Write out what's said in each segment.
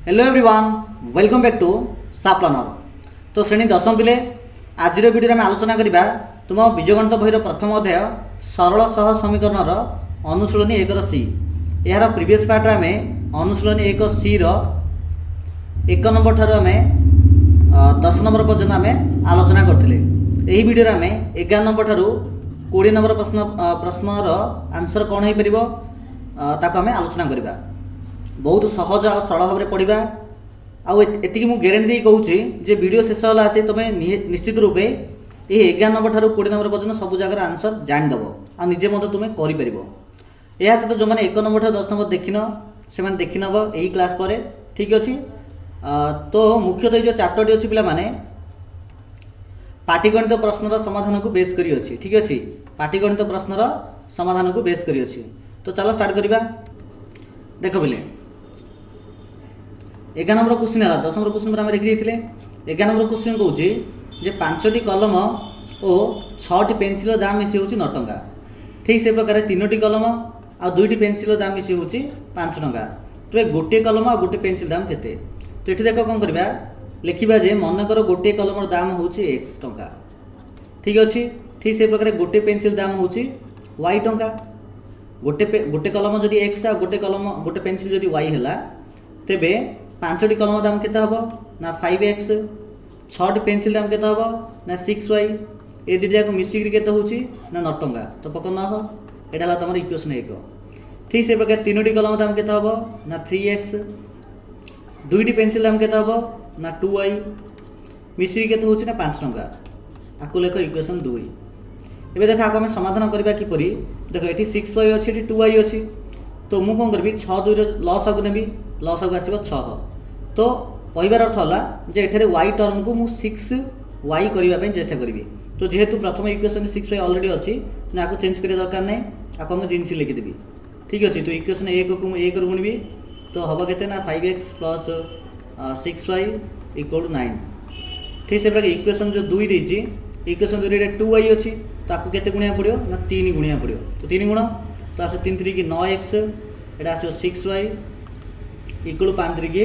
Hello everyone welcome back to साप्लानर। तो श्रेणी दशम पिले आज वीडियो में आलोचना करवा तुम बीजगणित बहीर प्रथम अध्याय सरल सह समीकरण अनुशीलनी 1 सी। यार प्रीवियस पार्ट आम अनुशीलनी 1 सी एक नंबर ठार आम 10 नंबर पर्यटन आम आलोचना करते। यही वीडियो आम 11 नंबर ठार 20 नंबर प्रश्नर आंसर कौन हो पार आम आलोचना करवा। बहुत सहज और सरल भाव में पढ़ा आती मुझे ग्यारंटी कहूँ जे वीडियो शेष होला आसी तुम निश्चित रूपे ये 11 नंबर ठार 20 नंबर पर्यटन सब जगह आंसर जानीदेव आ निजे तुम कर। यह सहित जो मैंने 1 नंबर ठार 10 नंबर देखिन से देखिनब यही क्लास पर ठीक अच्छे। तो मुख्यतः जो चैप्टर अच्छी पे पाटीगणित प्रश्नर समाधान को बेस करी अच्छी ठीक अच्छे। पाटीगणित प्रश्नर समाधान को बेस करी अच्छी। तो चलो स्टार्ट करवा। देख बोले 11 नंबर क्वेश्चन है 10 नंबर क्वेश्चन पर देखी 11 नंबर क्वेश्चन कौन 5टी कलम और 6टी पेनसिल दाम मिसी हूँ 9 टंका। ठीक से प्रकार 3टी कलम और 2टी पेनसिल दाम मिसी हूँ 5 टंका। तो गोटे कलम और गोटे पेनसिल दाम केते। तो ये देख कौन करवा लिखा जे मनकर गोटे कलम दाम हूँ x टंका ठीक अच्छे। ठीक से प्रकार गोटे पेनसिल दाम हूँ y टंका। गोटे कलम जदि x आ गोटे पेनसिल जदि y है तेबे 5टी कलम दाम केते हबो ना 5x 6टी पेनसिल दाम केते हबो ना 6y ए दुटा को मिसिक केते होची ना 9 टंका। तो पकड़ न हो एटा ला तमर इक्वेशन 1। ठीक से प्रकार 3टी कलम दाम केते हबो ना 3x 2टी पेनसिल दाम केते हबो ना 2y मिसिक केते होची ना 5 टंका। आकु लेख इक्वेशन 2। एबे देख आको हमें समाधान करबा कि परी देख एठी 6y अछि एठी 2y अछि। तो मु कोन करबी 6 2 रे लॉस आगु नेबी लॉस आगु आसीबो 6। तो कहबार अर्थ होला जे एठारे y टर्म को मु 6y करबा पई चेष्टा करबी। तो जेहेतु प्रथम इक्वेशन 6y ऑलरेडी अछि ना आको चेंज करे दरकार नै आको मु जिंसी लिखि देबी ठीक अछि। तो इक्वेशन 1 को मु 1 रो गुणबी तो हबो केते ना 5x 6y = 9। ठीक से प्रकार इक्वेशन जो 2 देछि इक्वेशन 2 रे 2y अछि तो आको केते गुणिया पड़ियो ना 3 गुणिया पड़ियो। तो 3 गुण तो आसे 3 3 की 9x एटा आसे 6y = 5 3 की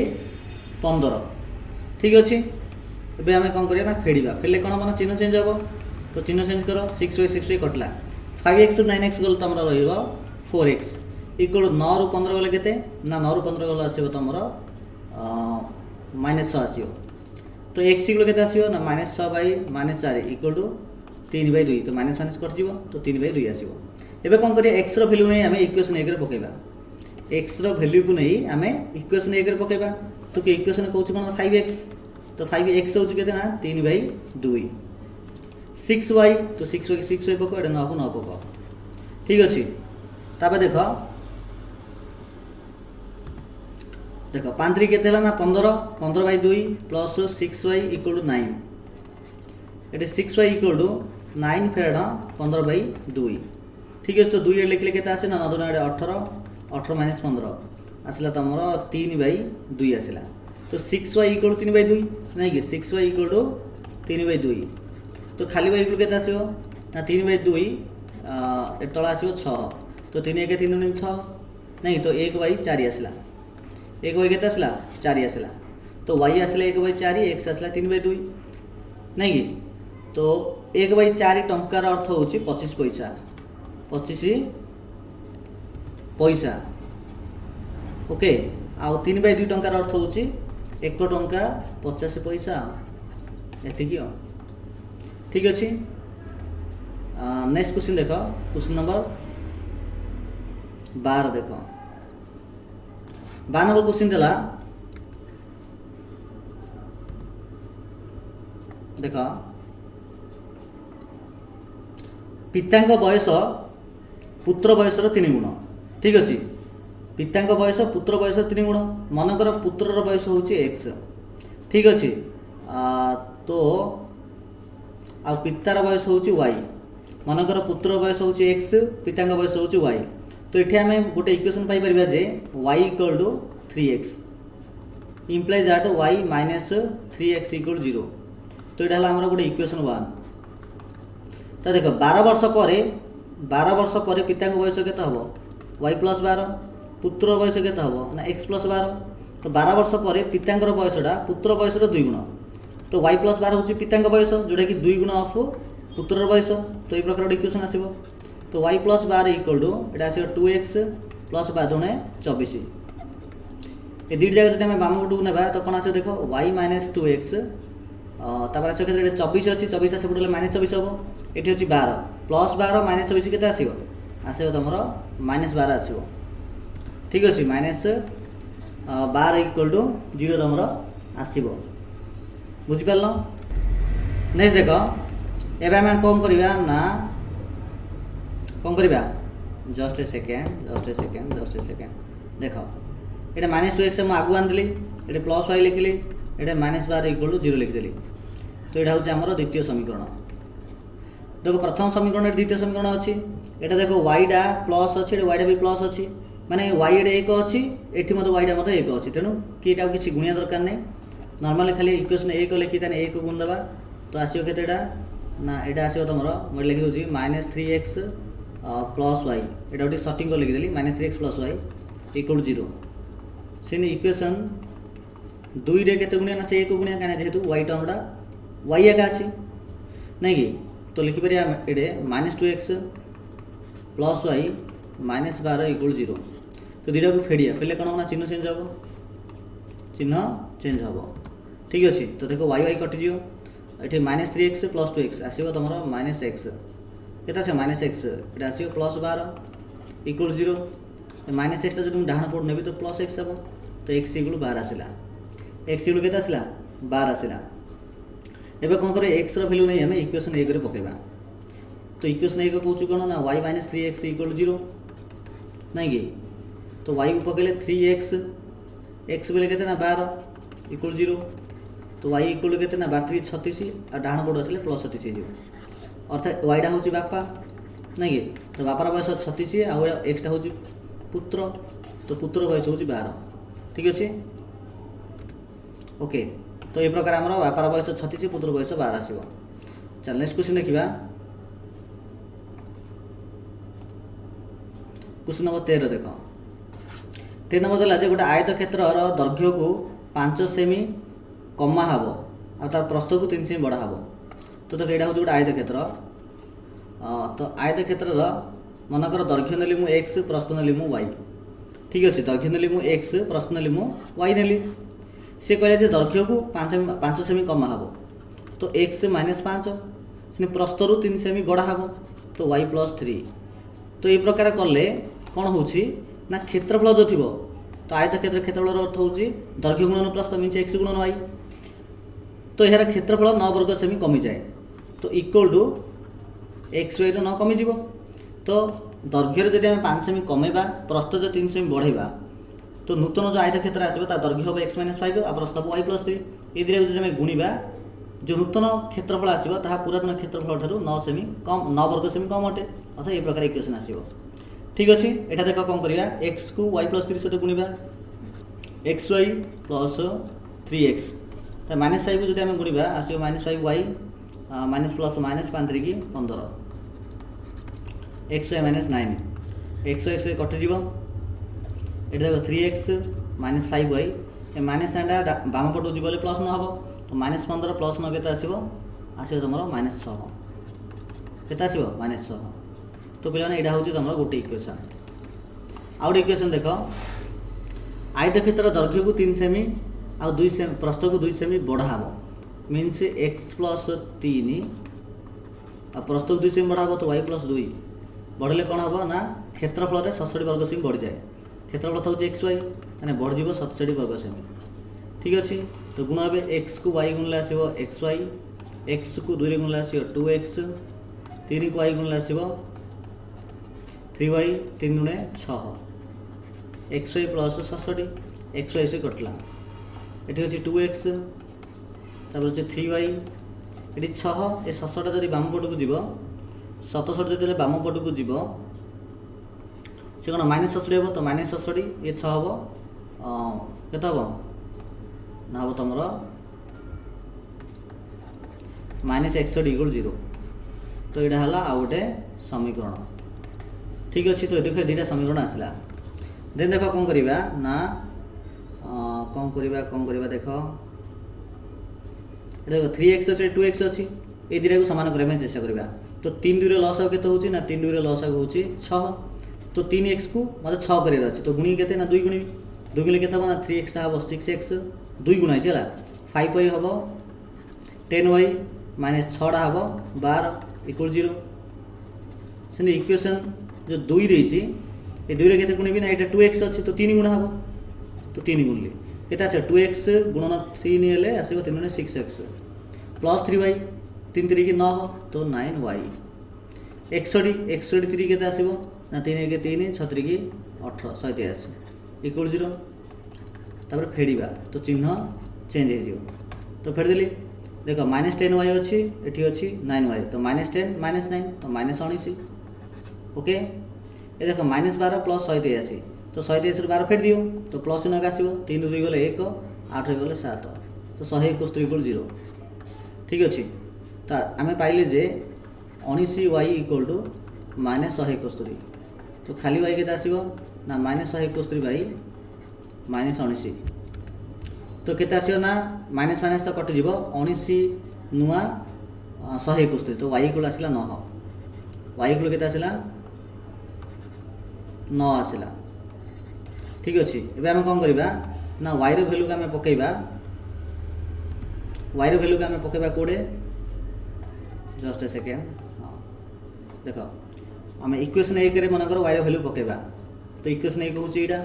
15 ठीक अच्छे। एबे आमे कोन करिया ना फेडिबा फेले कोन मन चिन्ह चेंज हो। तो चिन्ह चेंज करो 6y कटला 5x 9x गल तमरा रहिबो 4x = 9 रु 15 गले केते ना 9 रु 15 गल आसीबो तमरा -6 आसीबो। तो x = केते आसीबो ना -6 / -4 = 3/2। तो माइनस माइनस कट जीवो तो 3/2 आसीबो। एबे कोन करिया x रो वैल्यू नै हमें इक्वेशन 1 रे पकेबा x रो वैल्यू को नै हमें इक्वेशन 1 रे पकेबा। तो के इक्वेशन कहउछ कोन 5x तो 5x होउछ केते ना 3/2 6y तो 6y पको एडा 9 को 9 पको ठीक अछि। ताबे देखो 5 3 केते हला ना 15/2 प्लस 6y = 9 एटे 6y = 9 फेड 15/2 ठीक अछि। तो 2 ए लिखले केते आसे ना 9 2 18 18 - 15 आसला तमर 3/2 आसला। तो 6y = 3/2 नहीं कि 6y = 3/2 तो खाली y = केते आसीबो ना 3/2 एतला आसीबो 6 तो 3 1 3 9 6 नहीं तो 1/4 आसला 1 केते आसला 4 आसला। तो y आसला 1/4 x आसला 3/2 नहीं कि तो 1/4 टंकार अर्थ होची 25 पैसा 25 पैसा ओके। आउ 3/2 टंकार अर्थ होची 1 टंका 50 पैसा एति कि ठीक अछि। नेक्स्ट क्वेश्चन देखो क्वेश्चन नंबर 12 देखो 12 नंबर क्वेश्चन देला देखो पितांक बयस पुत्र बयसर 3 गुण ठीक अछि। पितांक बयस पुत्र बयस 3 गुण मनकर पुत्रर बयस होची x ठीक अछि। तो आ पितार बयस होची y मनकर पुत्र बयस होची x पितांक बयस होची y। तो एठी हमें गोटे equation pi Parba J y = 3x implies that y - 3x = 0। तो एटा हला हमर गोटे इक्वेशन 1। तो देखो 12 वर्ष पर पितांक बयस केते हबो y + 12 पुत्र बयस केते हबो ना x + 12 तो 12 वर्ष पर पितांकर बयसटा पुत्र बयसर 2 गुण। तो y प्लस 12 हूँ पितांक बयस जोटा कि 2 गुण ऑफ पुत्र बयस। तो ये प्रकार इक्वेशन आसो। तो y प्लस 12 इक्वल टू यहाँ आस 2x प्लस 12 24। ये दुईट जगह जो बाम पटक ना तो कौन आस देख y माइनस 2x तापर आस 24 अच्छी 24 से पटे माइनस 24 हम ये अच्छी 12 प्लस 12 माइनस 24 के आसो तुम माइनस 12 आसो। ठीक अच्छे माइनस 12 इक्वल टू 0 तुम आसो। बुझिपार। नेक्स्ट देख एवं आम कौन करवा ना कौन करवा जस्ट ए सेकेंड देख ये माइनस 2x मुझे आगु आनी ये प्लस y लिखिली ये माइनस 12 इक्वल टू 0 लिखिदेली। तो यहाँ हूँ आमर द्वितीय समीकरण। देखो प्रथम समीकरण द्वितीय समीकरण अच्छी यहाँ देख वाईटा प्लस अच्छी वाईटा भी प्लस अच्छी माने वाई एक अच्छी ये मतलब वाईटा मतलब एक अच्छी तेणु कि किसी गुणिया दरकार नहीं। नॉर्मली खाली इक्वेशन एक लिखी तेने एक गुण देवा तो आसो के ना यहाँ आसो तुम मैं लिखी दूसरी माइनस 3x प्लस वाई ये गोटे सर्टिंग कर लिखिदेली minus 3x plus Y equal 0। से इक्वेशन 2 रे केते गुणिया ना से एक गुणिया कहीं जेहेतु वाई टर्मटा वाई एका अच्छी नहीं कि तो लिखिपर ये minus 2x plus Y minus 12 equal 0। तो दुटा को फेड़िया फेले कौन हम चिन्ह चेंज हम चिन्ह चेंज हम। ठीक अच्छे तो देखो वाई वाई कटिज ये माइनस 3x प्लस 2x आसो तुम माइनस एक्स के आस माइनस एक्स ये आसो प्लस 12 इक्वल 0। माइनस एक्सटा जो डाण पट नेबी तो प्लस एक्स हम तो एक्स इक्वल 12 आसला एक्स इक्वल के आसला 12 आसला। एबे कौन करे एक्स भैल्यू नहीं हमें इक्वेशन एक पकेबा। तो इक्वेशन एक कौन कौन ना वाई माइनस 3x इक्वल 0 नहीं कि तो वाई को पकेले 3x एक्स बोले के 12 इक्वल 0 तो वाई इक्वल के 12 3 36 और डाण पट आसे प्लस 36 हो अर्थात वाईटा हूँ बापा नहीं कि तो बापार बयस 36 आउ एक्सटा हूँ पुत्र तो पुत्र बयस हूँ 12। ठीक अच्छे ओके। तो ये प्रकार आम बापार बयस 36 पुत्र बयस 12 आसो। चल नेक्स्ट क्वेश्चन देखा क्वेश्चन नंबर 13 देख 13 नंबर देला जे गोटे आयत क्षेत्र दैर्घ्य को 5 सेमी कमा हम और तार प्रस्थ को 3 सेमी बढ़ा हम। तो देख यहाँ हूँ गोटे आयत क्षेत्र तो आयत क्षेत्र मनकर दैर्घ्य नेली मु एक्स प्रस्थ नेली मु वाई। ठीक अच्छे दैर्घ्य नेली मु एक्स प्रस्थ नेली मु वाई नेली सी कहले दैर्घ्य को 5 सेमी कमा हम तो एक्स माइनस 5 से प्रस्थ रु 3 सेमी बढ़ा हम तो वाई प्लस 3। तो ये प्रकार कले कौन हो ना क्षेत्रफल जो थी तो आयत क्षेत्रफल अर्थ हूँ दैर्घ्य गुणन प्रस्थ मीन्स एक्स गुणन वाई। तो यार क्षेत्रफल 9 वर्ग सेमी कमी जाए तो इक्वल टू एक्स वाई 9 कमिज। तो दैर्घ्य जब आम 5 सेमी कमेबा प्रस्थ जो 3 सेमी बढ़ेबा तो नूतन जो आयत क्षेत्र आसो दैर्घ्य हम एक्स माइनस 5 और प्रस्थ वाई प्लस 3 ये जो गुणा जो नूतन क्षेत्रफल आसो पुरातन क्षेत्रफल ठार 9 सेमी कम 9 वर्ग सेमी कम अटे अर्थात ये प्रकार इक्वेशन आसो। ठीक अच्छे यहाँ देख कौन करवा एक्स को वाई प्लस 3 सहित गुणा एक्स वाई प्लस 3x तो माइनस 5 को जो गुणा आसो minus 5 Y minus plus minus 5 3 15 X Y minus 9 X X कटिज ये देख 3x माइनस 5 वाई माइनस 9टा बाम पटू जी प्लस 9 हम तो माइनस 15 प्लस 9 के आसो तुम माइनस 6 के आसो माइनस 6। तो पे यहाँ हूँ तुम गोटे इक्वेशन आउ गोटे इक्वेशन देख आयत क्षेत्र दैर्घ्य को 3 सेमी आ 2 सेमी प्रस्थ को 2 सेमी बढ़ा हम मीन्स एक्स प्लस 3 आ प्रस्थ को 2 सेमी बढ़ा हम तो वाई प्लस 2 बढ़े कौन हम ना क्षेत्रफल 67 वर्ग सेमी बढ़ जाए। क्षेत्रफल हूँ एक्स वाई मैंने बढ़ जाए 67 वर्ग सेमी। ठीक अच्छे तो गुण हे एक्स को वाई गुणले आसो एक्स वाई एक्स को 2 गुणले आसो 2x 3 को वाई गुणले आसो 3y 3 गुणे 6 X Y plus 67 X Y से कटला ये अच्छे 2x तापर अच्छे 3y ये 6 ये 67 जब बाम पट को जीव 67 जो बाम पट को जीव से कौन माइनस 67 हम तो माइनस 67 ये 6 हम के हम ना हम तुम माइनस 61 इक्वल 0। तो यहाँ है आउ गोटे समीकरण। ठीक अच्छे तो देख दुटा समीकरण आसला देन देख कौन करवा ना कौन करवा देख देखो 3x अच्छे 2x अच्छी ये दुटा को सामान करने चेष्टा करवा तो 3 2 लस आगे के ना 3 2 लस आगे हूँ 6 तो 3x को मतलब 6 कर अच्छे तो गुणी के ना 2 गुणी 2 गुणी के ना 3x हम 6x 2 गुणा है 5y हम 10y माइनस 6 हम 12 इक्वल 0 से इक्वेशन जो 2 रही ये 2 के गुणी ना यहाँ 2x अच्छे तो 3 गुणा हम तो 3 गुणली के 2x गुणन 3 हेल्ले आसो 3 गुणे 6x प्लस 3y 3 3 की 9 तो 9y 61 3 के आसो ना 3 1 3 6 3 की 18 183 इक्वल 0 तापर फेड़ा तो चिन्ह चेंज हो तो फेरदेली देख माइनस 10y अच्छी एटी अच्छी 9y तो माइनस 10 माइनस 9 तो माइनस 19 ओके ये देख माइनस 12 प्लस 183 तो 183 12 फेर दियो तो प्लस चिन्ह आसो 3 2 गले 1 8 गले 7 तो 171 इक्वल 0 ठीक अच्छे तो आम पाइले जे 19y इक्वल टू माइनस 171 तो खाली y के आसो ना माइनस 171 बाई माइनस 19 तो केते आसो ना माइनस माइनस तो कटिज 19 नुआ 171 तो y इक्वल आसला 9 y इक्वल केते आसला 9 आसला ठीक अच्छे एवं आम कौन करवा ना वाई भैल्यू को आम पकईवा वाई भैल्यू को आम पकईवा कौटे जस्ट ए सेकेंड हाँ देख आम इक्वेशन 1 रे मन कर वाई भैल्यू पकईवा तो इक्वेशन 1 हूँ यहाँ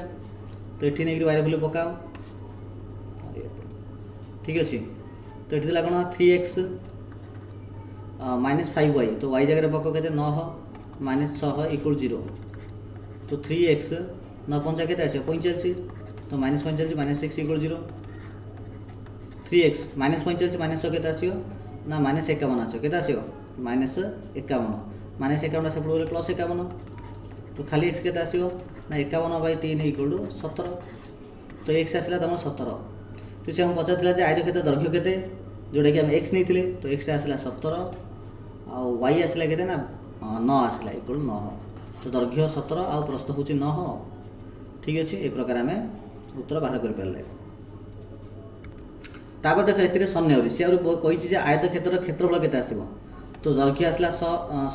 तो ये नहीं वाई भैल्यू पकाओ ठीक अच्छे तो ये कौन 3x माइनस 5y तो y जगह पक के 9 माइनस 6 इक्वल 0 तो 3x 9 5 के 45 तो minus 45 minus 6 equal 0 3x minus 45 minus 6 के आसो ना माइनस 51 आसो के आसो माइनस 51 माइनस 51 सेपट गले प्लस 51 तो खाली x के आसो ना 51 बाई 3 इक्वल टू 17 तो x आसला तुम 17 तो से हम पचार आयत क्षेत्र दैर्घ्य के जोटा कि आम x नहीं तो x आसला 17 आ y आसला के ना 9 आसला इक्वल 9 तो दैर्घ्य 17 आ प्रस्थ हूँ 9 ठीक अच्छे ये प्रकार आम उत्तर बाहर कर पारे तापर देख ए सन्नहरी सी कही आयत क्षेत्र क्षेत्रफल के आसो तो दैर्घ्य आसला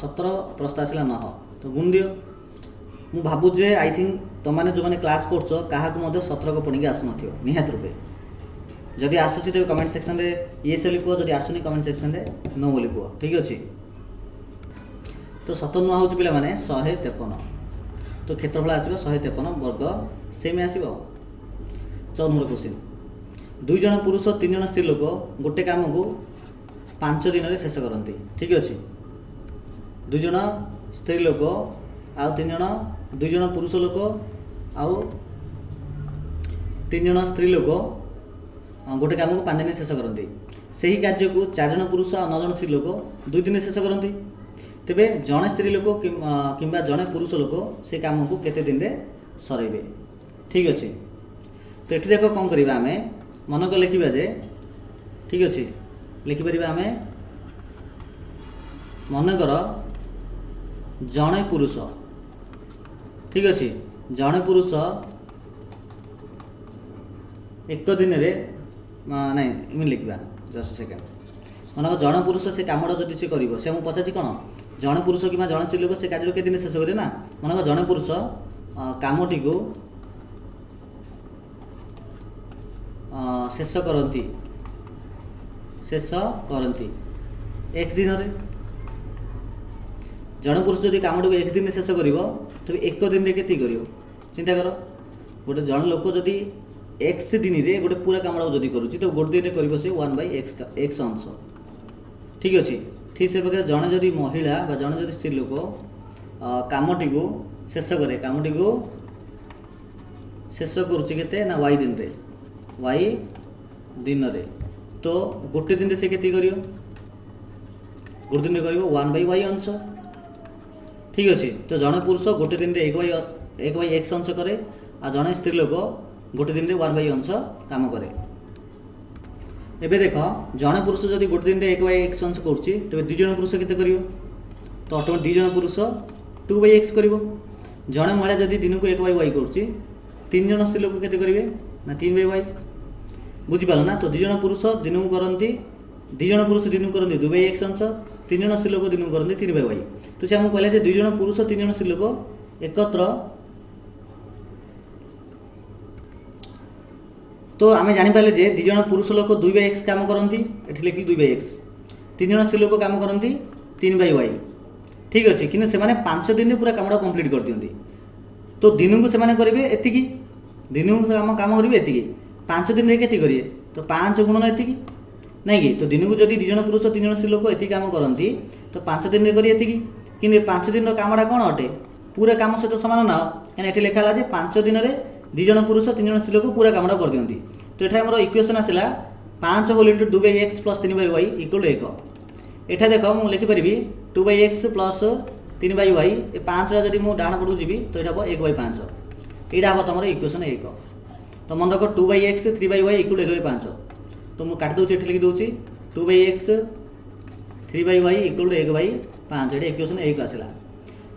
17 प्रस्थ आसला 9 तो गुण दियो मु भावुचे आई थिंक तुमने जो मैंने क्लास कर क्या 17 को पढ़ी आसुन निहत रूपे जदि आसूसी तेज कमेंट सेक्शन रे ये से लिखो जदि आसुनी कमेंट सेक्शन रे नो बोली कह ठीक अच्छे तो 17 हूँ पे 153 तो क्षेत्रफल आसो 153 वर्ग सेम आसो 14 नंबर क्वेश्चन 2 जन पुरुष 3 जन स्त्री लोक गोटे काम को 5 दिन में शेष करती ठीक अच्छे 2 जन स्त्री लोक आउ 2 जन पुरुष लोक आउ 3 जन स्त्री लोक गोटे काम को 5 दिन में शेष करती से ही कार्य को 4 जन पुरुष और 9 जन स्त्री लोक 2 दिन में शेष करती तेबे जड़े स्त्री लोक कि जड़े पुरुष लोक से काम को केते दिन में सरेबे ठीक अच्छे तो ये देख कौन करवा आम मन को लिखा जे ठीक अच्छे लिखिपर आम मनकर जड़े पुरुष ठीक अच्छे जड़े पुरुष एक दिन नहीं इमें लिखा जस्ट सेकेंड मन जड़े पुरुष से कम जदि से कर से मुझे पचार कौन जड़े पुरुष कि जड़े स्त्री लोक से कार्य के दिन शेष करे ना मन जड़े पुरुष कामटी को शेष करती एक्स दिन में जड़े पुरुष जब कामटी को एक्स दिन शेष कर तेज एक दिन में के चिंता कर गोटे जड़े लोक जदि एक्स दिन में गोटे पूरा काम जदि करुच्ची तो गोटे दिन कर 1/x अंश ठीक अच्छे ठीक से प्रकार जड़े जदि महिला जड़े जदि स्त्री लोक कामटी को शेष करे कामटी को शेष करुच्चे ना y दिन रे y दिन रे तो गोटे दिन से केती करियो गोटे दिन कर 1/y अंश ठीक अच्छे तो जड़े पुरुष गोटे दिन में 1/x अंश करे आ जड़े स्त्री लोक गोटे दिन में 1/y अंश काम करे एबे देख जड़े पुरुष जदि गोटे दिन में 1/x अंश करुच्ची तेज 2 जन पुरुष केते करियो तो ऑटोमेटिक 2 जन पुरुष 2/x करिवो जड़े महिला जदि दिन को 1/y करुच्ची 3 जन स्त्री लोक केते करिवे ना 3/y बुझिपाल ना। तो 2 जन पुरुष दिन को करती 2 जन पुरुष दिन को करती 2/x अंश, 3 जन स्त्री लोक दिन को करती 3/y। तो से आमको कहले 2 जन पुरुष 3 जन स्त्री लोक एकत्र। तो आम जापारे जे 2 जन पुरुष लोक 2/x काम करती, ये लिखी 2/x, 3 जन स्त्री लोक काम करती 3/y। ठीक अच्छे कि से 5 दिन पूरा काम कंप्लीट कर दिखती। तो दिन को से करेंगे एतिकी, दिन को काम करेंगे एतिकी, 5 दिन में केती करेंगे तो 5 गुणन एतिकी नहीं कि। तो दिन को जब 2 जन पुरुष 3 जन स्त्री लोक एति काम करती तो 5 दिन में करेंगे एतिकी। कि 5 दिन कामटा कौन अटे पूरा काम सहित सामान ना, कहीं ये लिखा है 5 दिन में 2 जन पुरुष 3 जन स्त्री लोक पूरा कामटा कर दिखती। तो ये आम इक्वेशन आसला 5 whole into 2/x plus 3/y equal 1। एटा देख मुझे लिखिपरि 2/x प्लस 3/y, ये 5 जब मुझे डाण पटू जी तो ये हम 1/5, यहाँ हम तुम इक्वेशन 1। तो मन रख 2/x 3/y इक्वल 1/5। तो मुझे काटी दूसरी लिखी दूसरी 2/x 3/y इक्वल 1/5, ये इक्वेशन 1 आसला।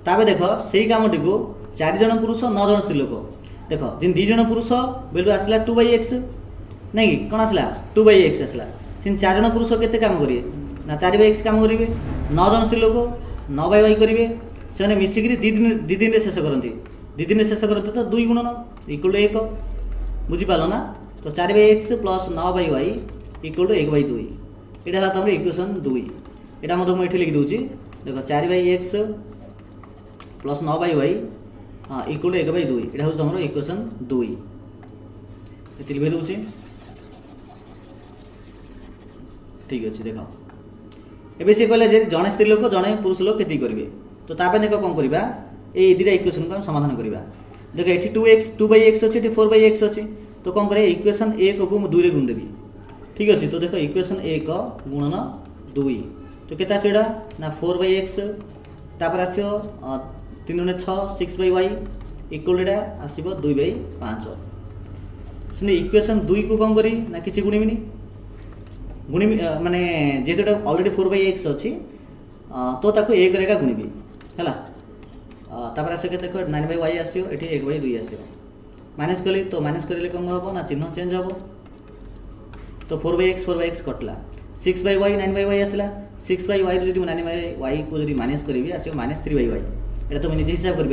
तापर देख से कमटी को 4 जन पुरुष 9 जन स्त्री लोक देख जिन 2 जन पुरुष बेलू आसला 2/x नहीं कि कौन आसला 2/x आसला। 4 जन पुरुष केते काम करेंगे ना 4/x काम करेंगे, 9 जन स्त्री लोक 9/y करेंगे, से मिसिक 2 दिन शेष करती, 2 दिन शेष करते तो 2 गुणन इक्वल 1। बुझिपाल ना। तो 4/x प्लस 9/y इक्वल 1/2, यहाँ तुम इक्वेशन 2। यहाँ मुझे लिखी दूसरी देख 4/x प्लस 9/y हाँ इक्वल 1/2, यहाँ हूँ तुम इक्वेशन 2 ये लिखी दूसरी। ठीक अच्छे देख एबे सी कहले जे जड़े स्त्री लोक जड़े पुरुष लोक केती करेंगे। तो तापर देख कौन करवा ये 2टा इक्वेशन को समाधान करवा। देख ये 2/x अच्छे, ये 4/x अच्छे। तो कौन करें इक्वेशन 1 को मुझे 2 रे गुण देवी। ठीक अच्छे। तो देख इक्वेशन 1 गुणन 2 तो केता आसो ना 4/x तापर आसो 3 6 6/y इक्वल एटा आसो 2/5। से इक्वेशन 2 को कौन करी ना किसी गुणिमिनी गुणी माने जेहेतु ऑलरेडी 4/x अच्छी तो ताको 1 रेगा गुणिबी है। तापर आस देख 9/y आसो ये 1/2 आसो माइनस कली तो माइनस करें कौन हम ना चिन्ह चेंज हम। तो 4/x कटला 6/y 9/y आसला 6/y जो 9/y को जब माइनस करी आसो -3/y ये तुम निजे हिसाब कर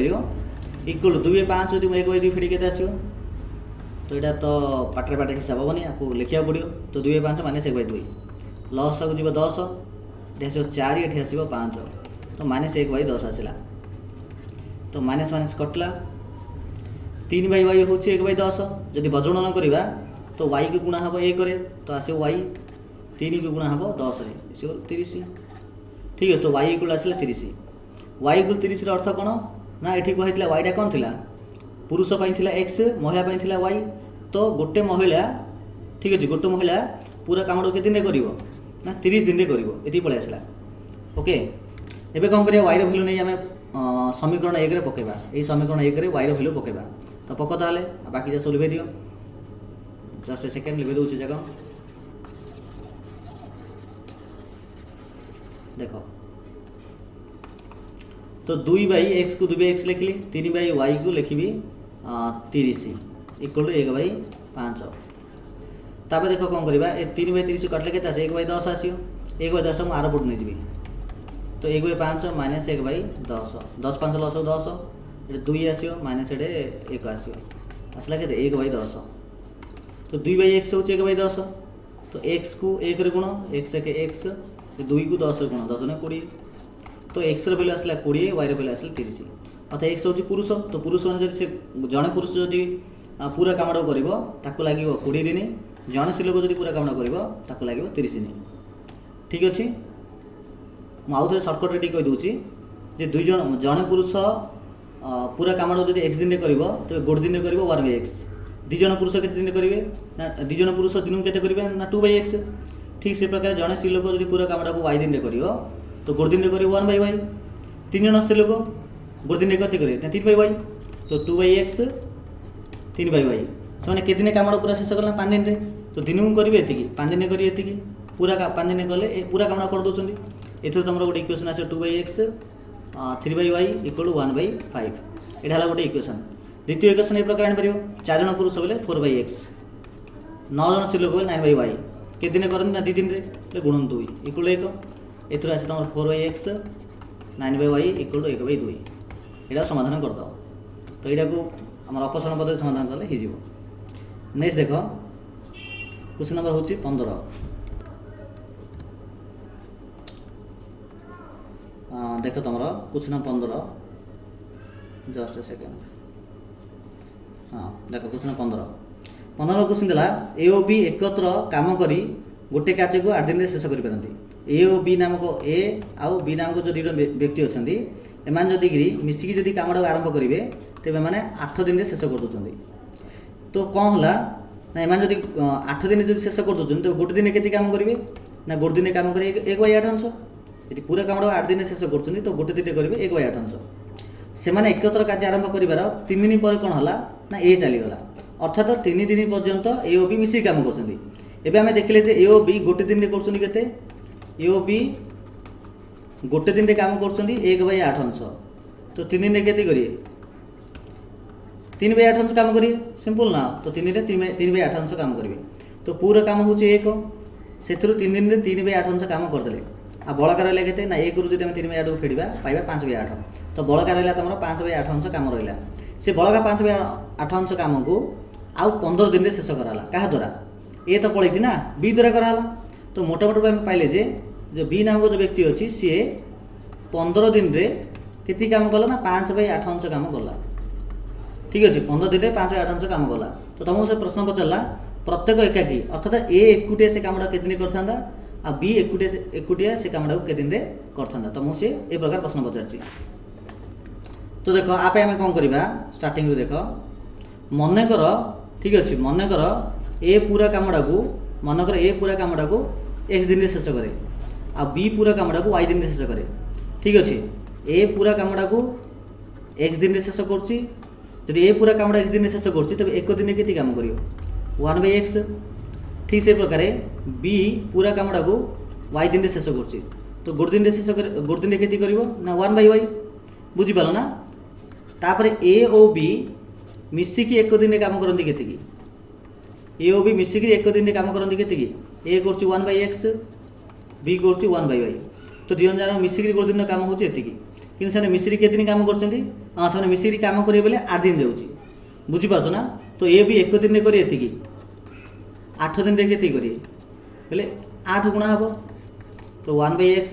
इक्वल 2/5 जो 1/2 फिर के आसो। तो यहाँ तो पाटे पाटे हिसाब हेनी आपको लिखा पड़ो। तो 2/5 माइनस 1/2 लस आगे जी 10 ये आसो 4 ये आसो 5 तो -1/10 आसला। तो माइनस माइनस कटला 3/y हूँ 1/10 जदि बज्रणन करवा तो y को गुणा हम 1 तो आसो y 3 को गुणा हम 10 30। ठीक है। तो y इक्वल आसला 30। y इक्वल 30 अर्थ कौन ना ये कहला yटा कौन थी पुरुष पाई x महिला पाई y। तो गोटे महिला ठीक अच्छे गोटे महिला पूरा काम के दिन कर ना 30 दिन कर ये पलि आसला। ओके एबे कौन करिया y रो भैल्यू नहीं आम समीकरण 1 रे पकेबा। ये समीकरण 1 रे y रो भैल्यू पकेबा। तो पक ताले बाकी जा सब लिखे दियो जस्ट ए सेकेंड लिखे दूसरी जगह देख। तो 2/x को 2/x लिखली 3/y को लिखी 30 इक्वल 1/5। तापर देख कौन करवा 3/30 कटले के 1/10 आसो 1/10 मुझे आर पट नहीं जी। तो 1/5 माइनस 1/10 10 5 लस 10 ये 2 आसो माइनस ये 1 आसो आसला के 1/10। तो 2/x हूँ 1/10 तो x को 1 रे गुण x के x 2 को 10 रे गुण 10 ने 20। तो x रो वैल्यू आसला 20 y रो वैल्यू आसला 30 अर्थात x हूँ पुरुष। तो पुरुष मैंने से जड़े पुरुष जदि पूरा काम कर लगे 20 दिन जड़े स्त्री लोक जब पूरा काम कर लगे 30 दिन। ठीक अच्छे मुझे सर्टकट रे कहीदे जे 2 जन जड़े पुरुष पूरा काम जब x दिन कर तेज गोटे दिन कर 1/x 2 जन पुरुष के दिन करेंगे ना 2 जन पुरुष दिन को करेंगे ना 2/x। ठीक से प्रकार जड़े स्त्री लोक जब पूरा काम को y दिन कर तो गोटे दिन कर 1/y 3 जन स्त्री लोक गोटे दिन कत करेंगे 3/y। तो 2/x 3/y से केदिन काम पूरा शेष कला 5 दिन में। तो दिन को करेंगे ये 5 दिन करेंगे ये पूरा 5 दिन कले पूरा काम कर दौरान ये तुम गोटे इक्वेशन आस 2/x 3/y इक्वल 1/5 यहाँ गोटे इक्वेशन। द्वितीय इक्वेशन ये प्रकार आनीपर 4 जन पुरुष बोले 4/x 9 जन स्त्री लोक 9/y के दिन करते ना 2 दिन रे गुणन 2 इक्वल 1 एथुर आसे तुम 4/x 9/y इक्वल 1/2 एटा समाधान कर दो। तो यहाँ को आम अपसरण पद्धति समाधान कले हो। नेक्स्ट देख क्वेश्चन नंबर हूँ 15 देख तुम क्वेश्चन नंबर 15 जस्ट सेकेंड हाँ देख क्वेश्चन 15 क्वेश्चन देला ए ओ बी एकत्र काम करी गोटे कार्य को 8 दिन में शेष कर ए ओ बी नामक ए आउ बी नामक जो दुईट व्यक्ति अच्छा एम जदि मिसिकी जदि काम आरंभ करेंगे तेज मैंने 8 दिन में शेष कर दूसरी। तो कौन है ना एम जदि 8 दिन जब शेष कर दूसरी तो गोटे दिन के काम करेंगे ना गोटे दिन काम करेंगे 1/8 अंश यदि पूरा काम 8 दिन शेष कर तो गोटे दिन करेंगे 1/8 अंश से मैंने एकत्र कार्य आरंभ कर 3 दिन पर कौन है ना ए चलीगला अर्थात 3 दिन पर्यंत ए ओ बी मिसिक काम कर देखिले ए ओ बी गोटे दिन में करते ए ओ बी गोटे दिन में काम कर 1/8 अंश तो 3 दिन के 3/8 अंश काम करेंगे सिंपल ना। तो 3 दिन 3/8 अंश काम करेंगे तो पूरा काम हूँ 1 से 3 दिन में 3/8 अंश काम करदे आ बड़का रहा के ना 1 रु 3/8 को फेड़ा पाइबा 5/8 तो बड़का रहा तुम 5/8 अंश काम रहा से बड़का 5/8 अंश काम को आउ 15 दिन में शेष कराला क्या द्वारा ए तो पलैछि ना बी द्वारा कराला। तो मोटामोटी पाइले जे जो बी नामक जो व्यक्ति अच्छी सी 15 दिन में के काम कला ना 5/8 अंश काम कला ठीक अच्छे 15 दिन में 5/8 अंश काम कला। तो तुमको से प्रश्न पचारा प्रत्येक एकाकी अर्थात ए एकुटिया से काम के दिन करता आ बी एकुटिया से काम के दिन करता तो मुझे ये प्रकार प्रश्न पचार। तो देख आप आम कौन करवा स्टार्टिंग रू देख मनकर ठीक अच्छे मनकर ए पूरा कामटा को मनकर ए पूरा कामटा को एक्स दिन में शेष करे आ बी पूरा कामटा को वाई दिन में शेष करे ठीक अच्छे ए पूरा कामटा को एक्स दिन में शेष करुच्ची जब ए पूरा कामटा एक्स दिन में शेष करुच्ची तब एक दिन के काम कर 1/x ठीक से प्रकार बी पूरा कामटा को वाई दिन में शेष करुच्ची तो गोटे दिन शेष गोटे दिन के ना 1/y बुझीपाल ना। तापर ए ओ बी मिसिकी एक दिन काम करती के ए ओ बी मिसिकी एक दिन काम करती के ए कर 1/x बी कर 1/y तो दी जन जान मिसिकी गोटे दिन काम होती कि मिसिरी के दिन काम कर हाँ से मिसिरी काम करेंगे बोले 8 दिन जाऊँगी बुझीपार ना। तो ए भी एक दिन कर 8 दिन के करेंगे बोले 8 गुणा हम तो 1/x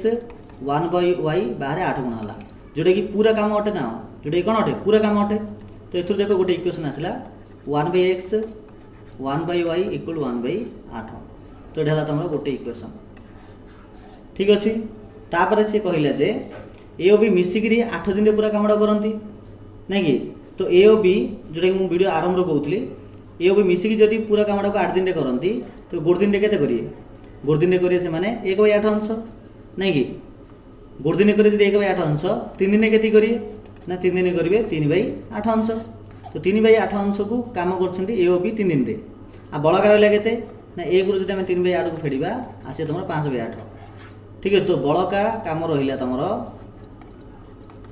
1/y बाहर 8 गुणा है जोटा कि पूरा काम अटे ना जोटा कि कौन अटे पूरा काम अटे। तो ये देख गोटे इक्वेशन आसला 1/x 1/y इक्वल 1/8 तो ये तुम गोटे इक्वेशन ठीक अच्छे। तापर से कहला जे ए ओ बी मिसिकी 8 दिन पूरा कामटा करती ना कि तो ए ओ बी जोटा कि वीडियो आरंभ कहूली ए ओ बी मिसिकी जब पूरा कामटा को 8 दिन करती तो गोटे दिन के करेंगे गोटे दिन करेंगे से 1/8 अंश ना कि गोटे दिन करेंगे 1/8 अंश 3 दिन के करेंगे ना 3 दिन करेंगे 3/8 अंश तो 3/8 अंश को काम कर ए ओ बी 3 दिन में आ बड़का रहा के ना 1 रु 3/8 को फेड़ा आसे तुम 5/8 ठीक है। तो बड़का काम रहा तुम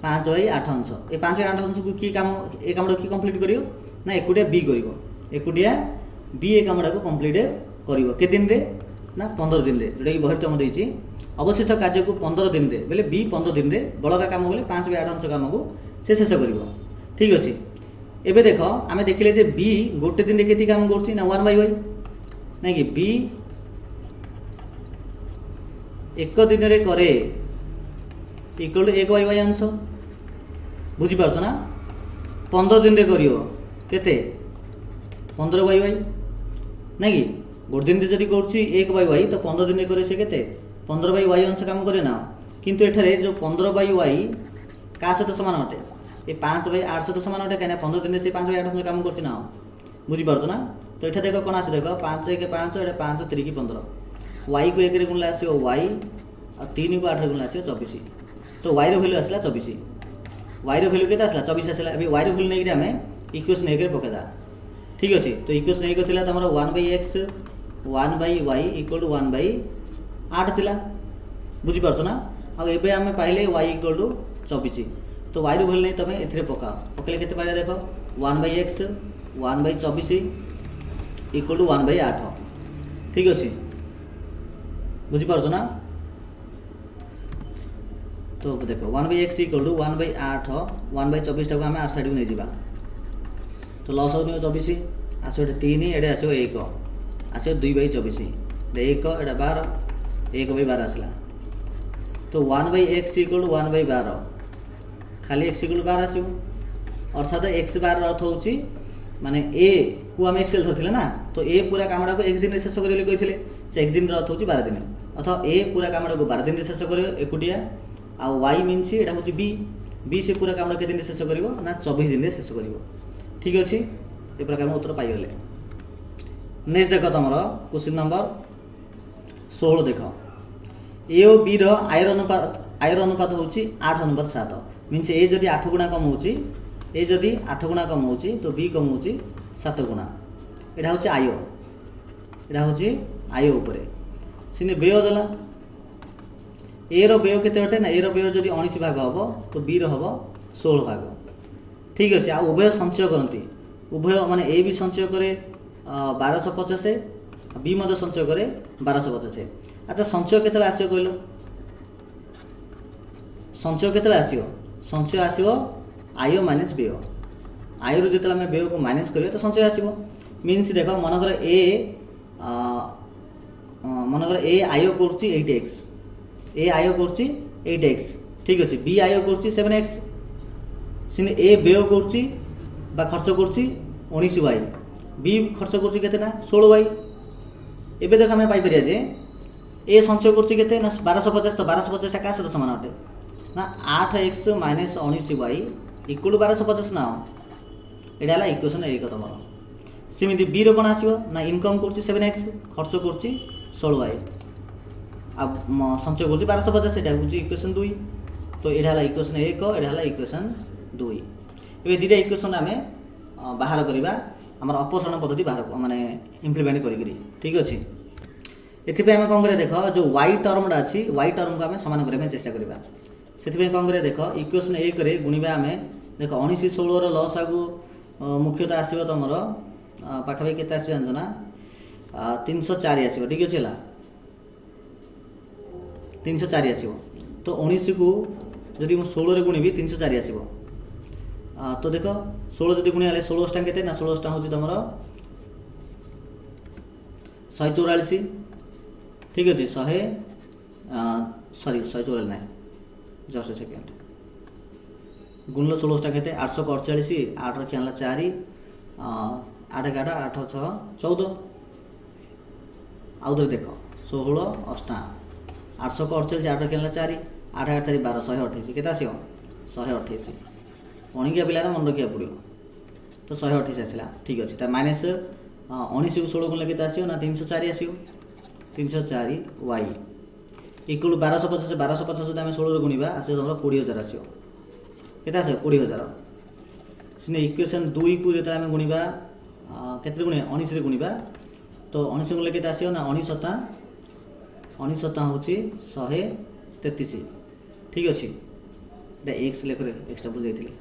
5/8 अंश ये 5/8 अंश को कि काम ए काम कि कम्प्लीट कर ना एकुटिया बी कर एकुटिया बी ए कामटा को कम्प्लीट कर दिन ना 15 दिन जोटा कि बही तुम देती अवशिष्ट कार्य को 15 दिन में बोले बी 15 दिन में बड़का काम बोले 5/8 अंश काम को से शेष कर ठीक अच्छे। एबे देख आम देखिले जे बी गोटे दिन के काम कर 1/y ना कि बी एक दिन में करे इक्वल 1/y अंश बुझीपार ना 15 दिन में कर 15/y ना कि गोटे दिन जब कर 1/y तो 15 दिन में करे से 15/y अंश काम करे ना किंतु एठारे जो 15/y क्या सहित सामान अटे ये 5/8 सहित सामान अटे कहीं 15 दिन से 5/8 अंश काम कर बुझीपार ना। तो ये देख कौन आसे देख 5 1 5 ये 5 3 की 15 y को 1 गुणले आसो y और 3 को 8 गुणले आसो 24 तो y भैल्यू आसला 24 y भैल्यू के आसला 24 आसला अभी y भैल्यू नहीं आम इक्वेशन एक पकईदा ठीक अच्छे। तो इक्वेशन एक तुम 1/x 1/y इक्वल 1/8 थिला बुझीपार ना आम पाइले y इक्वल 24 तो y भैल्यू नहीं तुम ए पकाओ पकड़े के पाइला देख 1/x 1/24 इक्वल टू 1/8 ठीक अच्छे बुझीपार ना। तो देख 1/x इक्वल टू 1/8 1/24 टाक आम 8 साइड को नहीं जावा तो लस हो 24 आसो 3 ये आसो 1 आसो 2/24 1 एटा 12 1/12 आसला तो 1/x इक्वल टू 1/12 खाली x इक्वल टू 12 आसो अर्थात x बार अर्थ होची माने a को आम एक्सएल धरथिले ना तो a पूरा कामडा को x दिन रे शेष करिले कहिथिले से x दिन रो अर्थ होची 12 दिन अथवा a पूरा कामडा को 12 दिन रे शेष करियो एकुटिया आ y मीन्स एटा होची b से पूरा कामडा के दिन रे शेष करिवो ना 24 दिन रे शेष करिवो ठीक अछि ए प्रकार में उत्तर पाई गले। नेक्स्ट देखो तमरो क्वेश्चन नंबर 16 देखो ए और बी रो आयर अनुपात होची 8:7 मीन्स ए जदि 8 गुणा कम होची ए जदि 8 गुणा कम होची तो बी कम होची 7 गुणा एटा होची आय ऊपर सिने व्यय देला ए रो व्यय केते हटे ना ए रो व्यय जदि 19 भाग हबो तो बी रो हबो 16 भाग ठीक अच्छे। आ उभय संचय करती उभय माने ए भी संचय करे 1250 बी मध्य संचय करे 1250 अच्छा संचय केतला आसियो कहलो संचय केतला आसियो संचय आसियो आय माइनस व्यय आय रु जेतला हम व्यय को माइनस करियो तो संचय आसियो मीन्स देखो मनकर ए आय करछि 8x ए आय करछि 8x ठीक अछि बी आय करछि 7x सिने ए व्यय करछि बा खर्च करछि 19y बी खर्च करछि केते ना 16y एबे देख हम पाई परिया जे ए संचय करछि केते ना 1250 तो 1250 का सहित समान अटे ना 8x - 19y इक्वल टू 1250 ना एडा ला इक्वेशन 1 तमरो सिमिति बी रो कोन आसीबो ना इनकम करछि 7x खर्च करछि 16y अब संचय करछि 1250 एटा होछि इक्वेशन 2 तो एडा ला इक्वेशन 1 एडा ला इक्वेशन 2 ए दुटा इक्वेशन आम बाहर करवा आम अपसरण पद्धति बाहर माने इम्प्लीमेंट करी ठीक अच्छे एथि आम कौन देख जो वाई टर्मटा अच्छी वाई टर्म को आम सामान करने चेष्टा करवा से कौन कर देख इक्वेशन 1 रे गुणिबा आम देख 19 16 लस आगु मुख्यतः आसो तुम पाखापाखि के जान ना 304 आसो ठीक अच्छे 304 आसो तो 19 को जदि 16 रे गुणिबी 304 आसो तो देख 16 जदि गुणिया 16 टा केते ना 16 टा होची तमरो 144 ठीक अछि 100 सॉरी 144 नै जस्ट सेकंड गुणलो 16 टा केते 848 8 रे खेला 4 8 गाडा 8 6 14 आउ देख 16 8 848 8 रे खेला 4 8 8 4 12 128 केते आसियो 128 अणिकिया पिला मन रखा पड़ो तो 128 आसला ठीक अच्छे माइनस 19 को 16 गुण के आसो ना 304 आसो 304 y इक्वल 1250 1250 जो आम 16 गुणा आस तुम 20000 आसो के आस 20000 सिने इक्वेशन 2 को जो आम गुणा के गुणा 19 गुणा तो 19 गुण के आसो ना 19 हूँ 133 ठीक अच्छे एक्स लेख एक्सट्रा भूल जाइए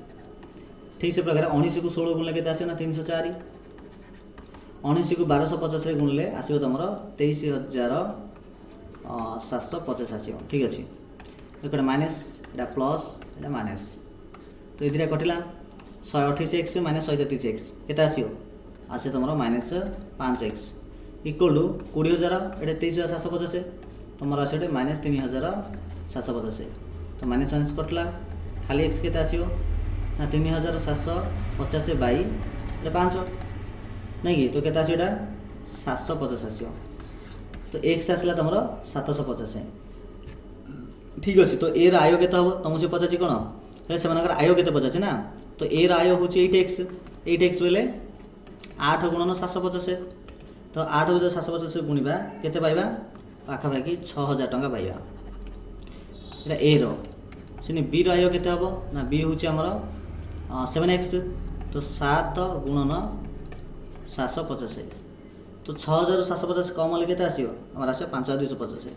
ठीक से प्रकार 19 को 16 गुणले के आसे ना 304 19 को 1250 गुणले आसो तुम 23750 आसो ठीक अच्छे देख माइनस एटा प्लस एटा माइनस तो ये कटिला 128x माइनस 133x के आसो आसे तुम माइनस 5x इक्वल टू 20000 एटा 23750 तुम आस माइनस 3750 तो माइनस माइनस कटला खाली एक्स के आसो ना 3750 बाई 5 नहीं कि तो के आसो 750 आसो तो एक्स आसला तुम 750 ठीक अच्छे तो ए आय के तुमको पचार कौन से आय के पचार ना तो ए आय हूँ 8x बेले 8 गुणन 750 तो 8 को 750 गुणा के पाइबा पाखापाखि 6000 टंका पाइबा एटा ए रो सिने बी रो आय केते हबो ना बी होची हमर 7x तो 7 गुणन 750 तो 6750 कम ले केते आसीयो हमर आसे 5250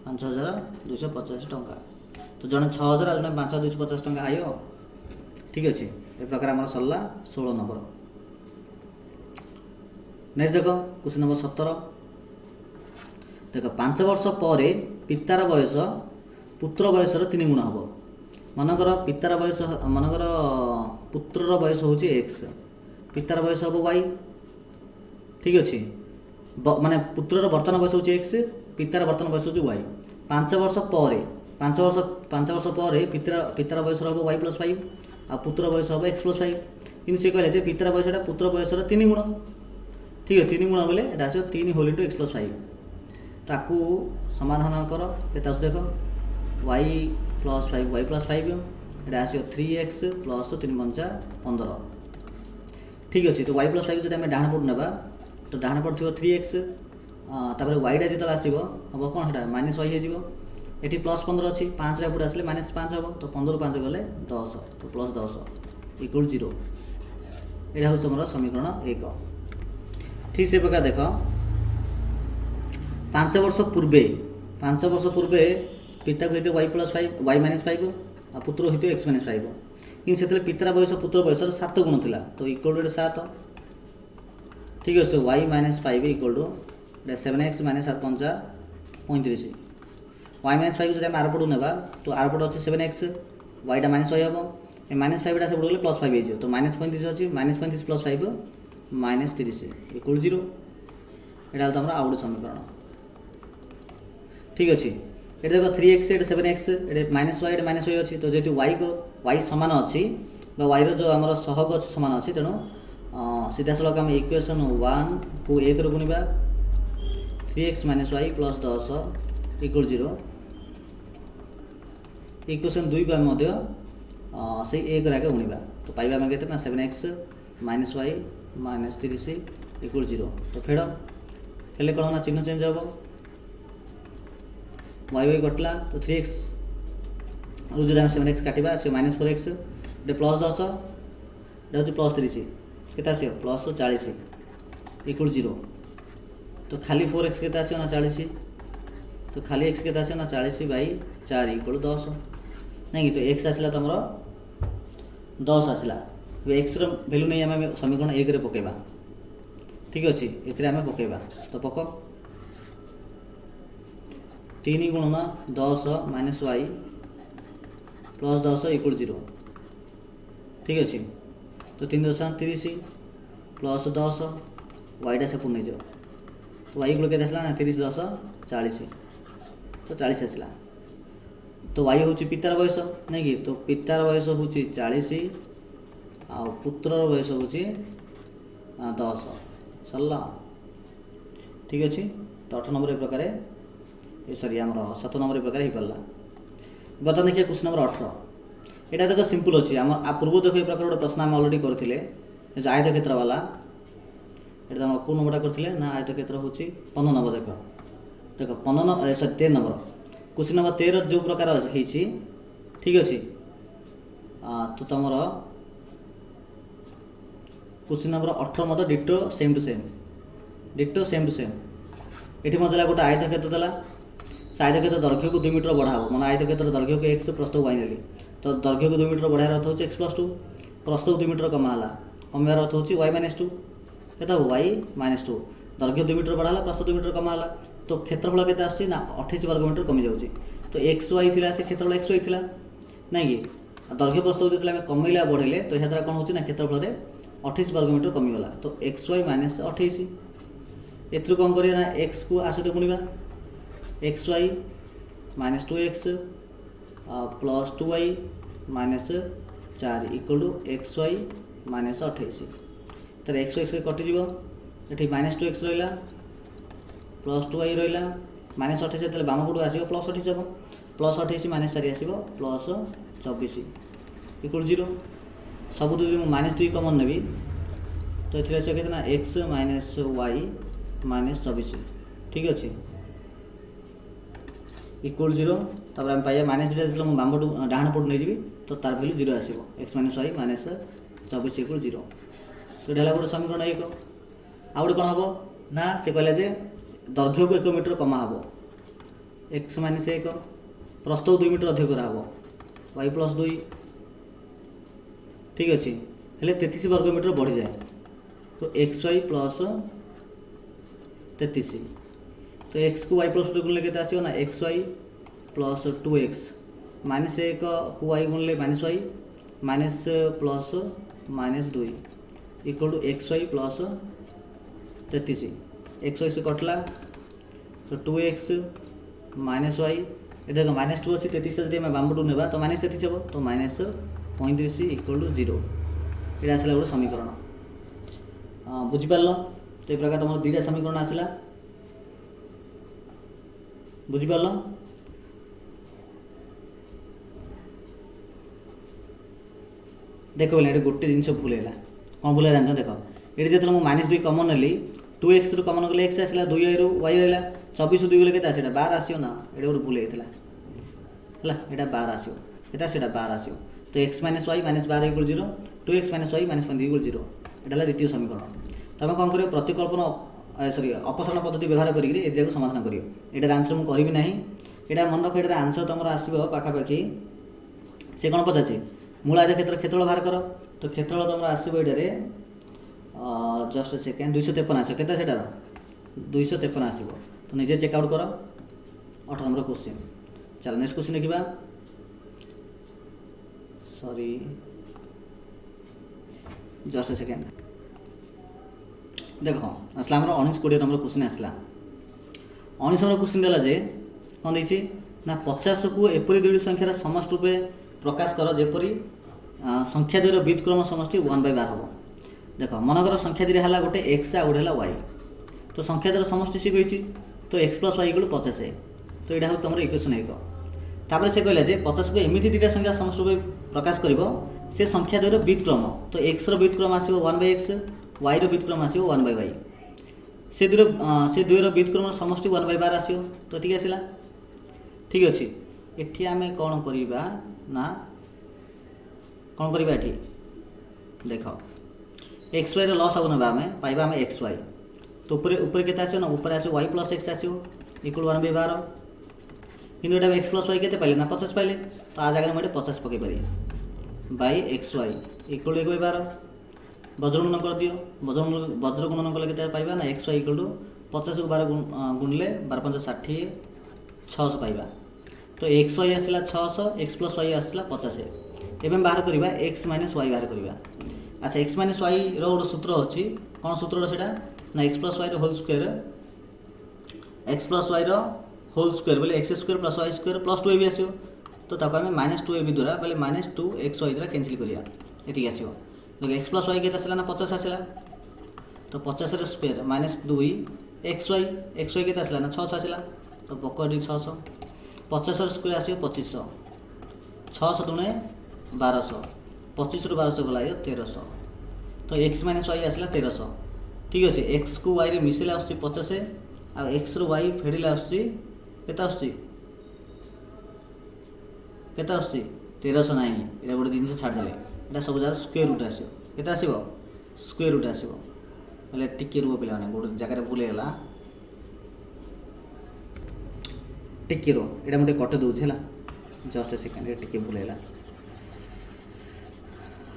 5250 टंका तो जने 6000 आ जने 5250 टंका आयो ठीक अछि ए प्रकार हमर सरला 16 नंबर नेक्स्ट देख क्वेश्चन नंबर 17 देख 5 वर्ष पर पितार बयस पुत्र बयसर 3 गुण हम मनकर पितार बयस मनकर पुत्रर बयस हूँ एक्स पितार बयस हम वाई ठीक अच्छे माने पुत्रर वर्तमान बयस हूँ एक्स पितार वर्तमान बयस हूँ वाई 5 वर्ष पर 5 वर्ष पर पितार बयस हम वाई प्लस 5 आ पुत्र बयस हम एक्स प्लस 5 कि सी कहले पितार बयसटा पुत्र बयसर 3 गुण ठीक है 3 गुण बोले ये आस 3 होल इंटू एक्स प्लस 5 ताकू समाधान कर देख वाई प्लस 5 वाई प्लस 5 ये आस 3x प्लस 3 पंचा 15 ठीक अच्छे तो वाई प्लस 5 जब आम डाण पट ना तो डाण पट थी 3x तापर वाईटा जो आसो हम कौन से माइनस वाई हो ये प्लस 15 अच्छी 5 एपटे आसे माइनस 5 हम तो 15 5 गले 10 तो प्लस 10 इक्वल 0 यहाँ हूँ तुम समीकरण 1 ठीक से प्रकार देख 5 वर्ष पूर्वे पिता को वाई प्लस 5 वाई माइनस 5 आ पुत्र होती एक्स माइनस 5 कि से पितार बयस पुत्र बयसर 7 गुण था तो इक्वल टू 7 ठीक अच्छे तो Y minus 5 equal to 7x minus 7 पंचा 35 वाई माइनस 5 जो आम आरपटू ना तो आरपट अच्छे 7x वाईटा माइनस वाई हम ए माइनस 5टा से गले प्लस 5 हो तो माइनस 35 अच्छी माइनस 35 प्लस 5 माइनस 30 इक्वल 0 यहाँ तुम आउ गए समीकरण ठीक अच्छे ये देख 3x ये 7x ये माइनस वाई अच्छी तो जेहतु वाई को वाई सामान अच्छी वाई रो आम सहग अच्छी सामान अच्छी तेणु सीधा सड़क आम इक्वेशन 1 को 1 रू गुणा 3x minus Y plus 10 equal 0 equation 2 को आम से 1 आगे गुणा तो पाइबा आम के 7x minus y minus 30 equal 0 तो फेड़ हेल्ले कौन ना चिन्ह चेंज हम वाई वाई कटला तो 3x रू जो 7x काटा से माइनस 4x ये प्लस 10 ये हूँ प्लस 30 के आस प्लस 40 इक्वल 0 तो खाली 4x के आस ना 40 तो खाली x के आस ना 40 बाई 4 इक्वल 10 नहीं तो x आसला तुम 10 आसला एक्स भैल्यू नहीं आम समीकरण 1 रे पकेबा ठीक अच्छे ये आम पकेबा तो पक 3 गुणन 10 माइनस वाई प्लस 10 इक्वल 0 ठीक अच्छे तो 3 10 30 प्लस 10 वाईटा से नहीं जाओ तो वाई गुण के आसला ना 30 10 40 तो 40 आसला तो वाई हूँ पितार बयस नहीं कि तो पितार बयस हूँ 40 आ पुत्रर बयस हूँ 10 सरला ठीक अच्छे तो 8 नंबर प्रकार ये सॉरी आम 7 नंबर प्रकार हो पारा बर्तमान देखिए क्वेश्चन नंबर 18 यहाँ देख सिंपल अच्छी आम पूर्व देख ये प्रकार गोटे प्रश्न आम अलरेडी करते जो आयत क्षेत्र वाला ये आम कौ नंबरटा करते ना आयत क्षेत्र हूँ 15 नंबर देख 15 number sorry 13 number question number 13 जो प्रकार है ठीक अच्छे तो तुम क्वेश्चन नंबर 18 मत डिटो सेम टू सेम ये गोटे आयत क्षेत्र देला से आयत क्षेत्र दैर्घ्य को 2 मीटर बढ़ाव मैं आयत क्षेत्र दैर्घ्य को एक्स प्रस्तु वाई नेली तो दैर्घ्य को 2 मीटर बढ़ार अर्थ हूँ एक्स प्लस 2 प्रस्तु 2 मीटर कमाला कमार अर्थ हूँ वाई माइनस 2 के वाई माइनस 2 दैर्घ्य 2 मीटर बढ़ाला प्रस्तु 2 मीटर कमाला तो क्षेत्रफल के आस 28 वर्ग मीटर कमी जाऊँगी तो एक्स वाई थी से क्षेत्रफल एक्स वाई थी ना कि दैर्घ्य प्रस्तु जो आम कमेला बढ़ेले तो यहाँ द्वारा कौन होना क्षेत्रफल 28 वर्ग मीटर कमीगला तो एक्स वाई माइनस 28 एथु कौन करिए ना एक्स को आसते गुणा X Y minus 2x plus 2y minus 4 equal to X Y minus 28 तर एक्स एक्स कटिज ये माइनस 2x रहा प्लस 2y रहा माइनस 28 जो बाम पटू आस प्लस 28 हम प्लस 28 माइनस 4 आस प्लस 24 इक्वल 0 सब माइनस 2 कमन नेबी तो ये आस ना एक्स माइनस वाई माइनस 24 ठीक अच्छे इक्वल 0 तापर आम पाइबा माइनस 2 जो बाम पटू डाण पटू नहीं जी तो तार भैल्यू 0 आस x minus y minus 24 equal 0 तो ये गोटे समीकरण 1 आउ गए कौन हम ना से कहला जे दैर्घ्य को 1 मीटर कमा हम एक्स माइनस 1 प्रस्थ 2 मीटर अधिक कराब वाई प्लस 2 ठीक अच्छे हेल्ले 33 वर्ग मीटर बढ़ी जाए तो एक्स वाई प्लस 33। तो x को y प्लस 2 गुणले केते आसीबो ना xy प्लस 2x माइनस 1 को y गुणले minus y minus plus minus 2 equal to xy plus 33। xy से कटला तो 2x माइनस y ये देखो माइनस 2 अच्छी 33 जब आम बामपटू ना तो माइनस 33 हम तो माइनस 35 इक्वल टू 0 ये आसला गोटे समीकरण। बुझिपार तो ये प्रकार तुम दुईटा समीकरण आसला बुझिपार। देख बोले ये गोटे जिन भूल है कौन भूल जान देख ये जो मुझे माइनस 2 कमन नेली 2x रु कमन गले x आसला 2 रु y रहा 24 2 गले के 12 आसो ना ये गोटे भूल होता है यहाँ 12 आसो ये 12 आसो तो x minus y minus 12 equal 0 2x minus y minus 5 equal 0 यहाँ द्वितीय समीकरण। तो आम कौन कर प्रतिकल्पन सरी अपसारण पद्धति व्यवहार करके समाधान कर ये आंसर मुझे करी ना यहाँ मन रख ये आंसर तुम आसो पाखापाखि से कौन पचार मूल आयत क्षेत्र क्षेत्रफल बाहर कर तो क्षेत्रफल तुम आसो ये जस्ट सेकेंड 253 आस के 253 आसो तो निजे चेकआउट कर 18 नंबर क्वेश्चन। चल नेक्स्ट क्वेश्चन देखा सॉरी जस्ट सेकेंड देख आसला 19-20 नंबर क्वेश्चन आसला 19 नंबर क्वेश्चन देला जे कौन देछि ना 50 को एपरी दुईटी संख्यार समष्टि रूपे प्रकाश कर जेपरी संख्या द्वयर व्युत्क्रम समष्टि 1/12 हम। देख मनकर संख्या द्वि है गोटे एक्स आ गोटे है वाई तो संख्या द्वयर समष्टि सी कही तो एक्स प्लस वाई इक्वल 50 तो यहाँ हूँ तुम इक्वेशन 1। तापर से कहला जे 50 को एमती दुईटा संख्या समष्टि रूपे प्रकाश कर से संख्या द्वयर व्युत्क्रम तो एक्स व्युत्क्रम आसो 1/x वाई व्युत्क्रम आसो 1/y से दुईर व्युत्क्रम समष्टि 1/12 आसो तो ठीक आसला ठीक अच्छे। एठी आमे कौन करिबा ना कौन करिबा एठी देख एक्स वाई लस आउ ना आम पाइबा आम एक्स वाई तो ऊपर केते आसो ना ऊपर आसो वाई प्लस एक्स आसो इक्वल 1/12 किंतु ये एक्स प्लस वाई केते पाइले ना 50 पाइले तो आ जगह मुझे 50 पकई पारि बाई एक्स वाई इक्वल 1/12 वज्र गुणन कर दियो वज्र गुणन कले केते पाइबा ना एक्स वाई इक्वल टू 50 को 12 गुणले 12 5 60 600 पाइबा तो एक्स वाई आसला 600 एक्स प्लस वाई आसला 50 एवं बाहर करवा एक्स माइनस वाई बाहर करवा। अच्छा एक्स माइनस वाई रोटे सूत्र अच्छी कौन सूत्र से ना x plus Y whole square x plus Y whole square बोले x square plus y square plus 2 भी आसो तो ताको आम -2ab द्वारा बोले -2xy द्वारा कैंसिल करिया ये आसो तो एक्स प्लस वाई के आसला ना 50 आसला तो 50 स्क्वायर -2 xy के आसला ना 600 आसला तो पकड़ 600 50 स्क्वायर आसो 2500 600 दुणे 1200 25 रु 1200 गला 1300 तो एक्स माइनस वाई आसला 1300 ठीक अच्छे। एक्स को वाई मिसेले आस 50 आ एक्स रु वाई फेड़िले आसके 1300 ना ये गोटे जिन छाड़दे यहाँ सब जगह स्क्वेयर रूट आसो के आसो स्क्वेयर रूट आसो बोले टिके रुह पे गोटे जगार भूलगला टिके रो यहाँ मुझे कटे दूसरी है जस्ट सेकेंड टिके भूलगला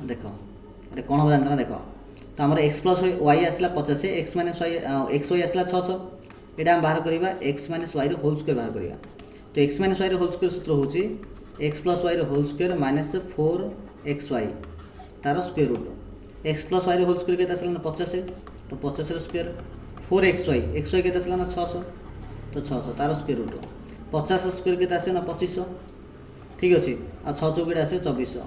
देख ये कौन हम जानते ना देख तो आम एक्स प्लस वाई आसला 50 X minus Y X Y आसला 600 यहाँ आम बाहर करवा X minus Y whole square बाहर करवा तो x minus Y whole square सूत्र हूँ x plus Y whole square -4xy तार square root X plus Y whole square के आसला ना 50 तो 50 स्क्वायर 4xy के आसला ना 600 तो 600 तार स्क्वायर रूट 50 स्क्वायर के आसे ना 2500 ठीक अच्छे आ 6 चौकी आसे 2400